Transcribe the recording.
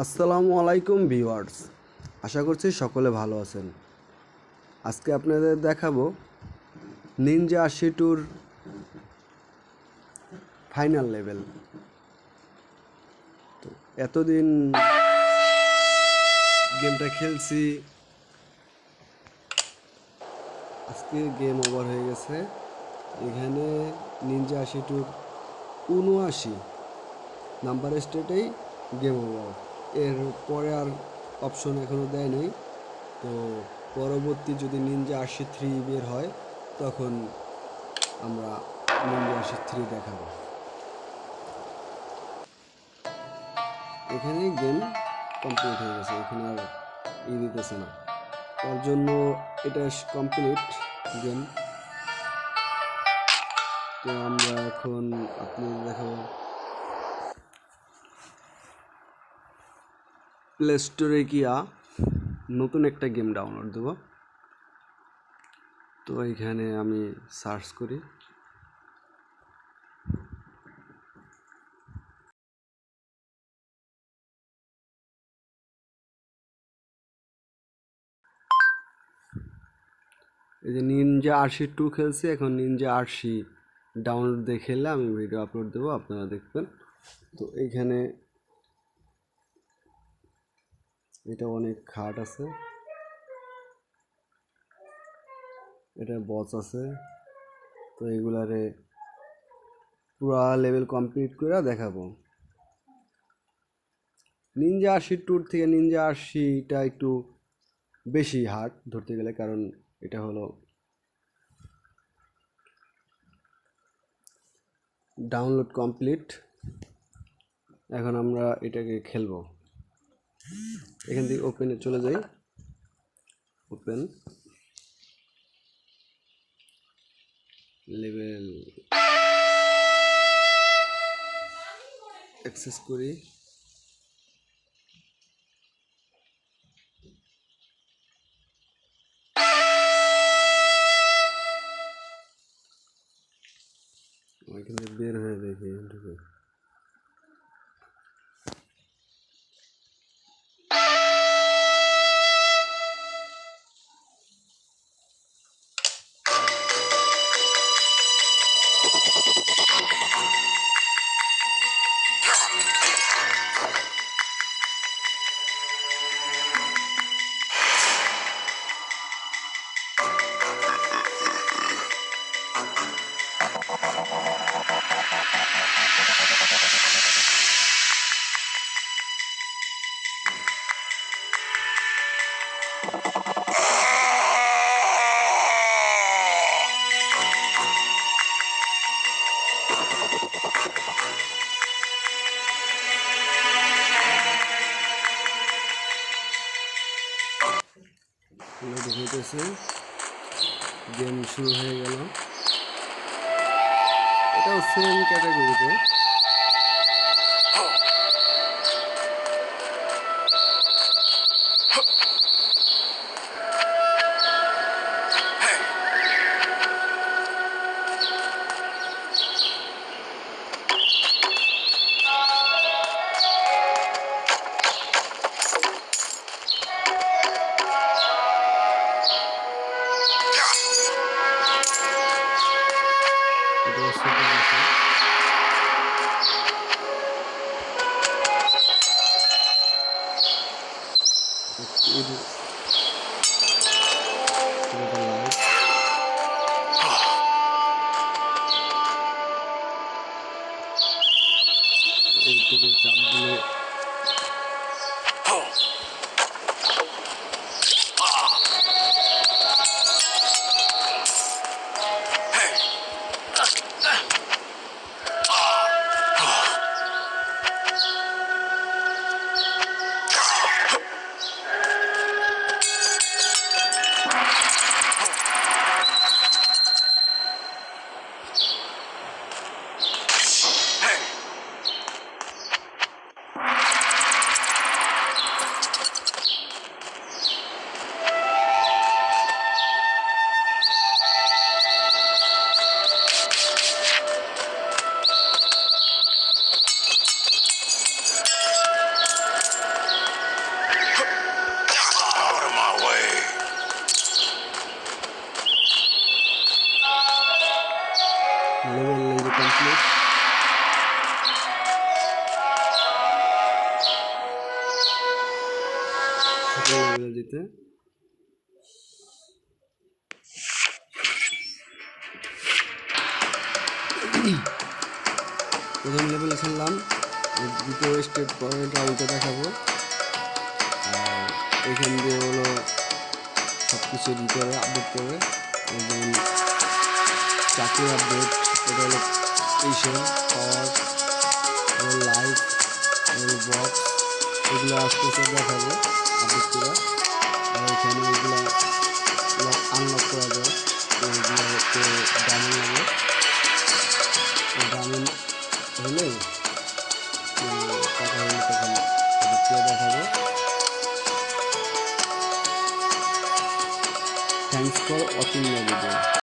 আসসালামু আলাইকুম ভিউয়ার্স, আশা করছি সকলে ভালো আছেন। আজকে আপনাদের দেখাবো নিনজা ৮০ ফাইনাল লেভেল। তো এতদিন গেমটা খেলছি, আজকে গেম ওভার হয়ে গেছে। এখানে নিনজা ৮০ ৭৯ নাম্বার স্টেটেই গেম ওভার। এর পরে আর অপশন এখনও দেয় নাই। তো পরবর্তী যদি নিনজা ৮০ বের হয় তখন আমরা নিনজা ৮০ দেখাবো। এখানে গেম কমপ্লিট হয়ে গেছে, এখানে আর দিতেছে না, তার জন্য এটা কমপ্লিট গেম। তো আমরা এখন আপনাদের দেখাবো প্লে স্টোরে গিয়া নতুন একটা গেম ডাউনলোড দেব। তো এখানে আমি সার্চ করি, এই যে নিনজা RC2 খেলছি। এখন নিনজা RC ডাউনলোড দিয়ে খেললে আমি ভিডিও আপলোড দেবো, আপনারা দেখবেন। তো এইখানে এটা অনেক খাট আছে, এটা বস আছে। তো এগুলারে পুরা লেভেল কমপ্লিট করে দেখাবো। নিনজা ৮০ থেকে নিনজা ৮০টা একটু বেশি হার্ড ধরতে গেলে, কারণ এটা হলো ডাউনলোড কমপ্লিট। এখন আমরা এটাকে খেলবো। এখান থেকে ওপেনে চলে যাই, ওপেন লেভেল অ্যাক্সেস করি। ওইখান থেকে বের হয়ে দেখি ঢুকে। হইতেছে, গেম শুরু হয়ে গেল। এটাও সেম ক্যাটাগরিতে। এটা সুপার আছে। এইটুকু চাপ দিলে সেকেন্ড লেভেলে দিতে। প্রথম লেভেলে খেললাম, দ্বিতীয় স্টেপ পরের রাউন্ডে দেখাবো। আর এখান দিয়ে হলো সব কিছু দিতে হবে, আপডেট করে। যেমন চাকরির আপডেট, এটা হলো এইসব পাওয়ার, লাইফ, বক্স, এগুলো আস্তে আস্তে দেখাবো আপডেট করে। আর এখানে এগুলো আনলক করা যায়, এগুলো হচ্ছে ডায়মন্ড লাগে। ডায়মন্ড হলে টাকা হলে তখন দেখাবো। Thanks for watching my video.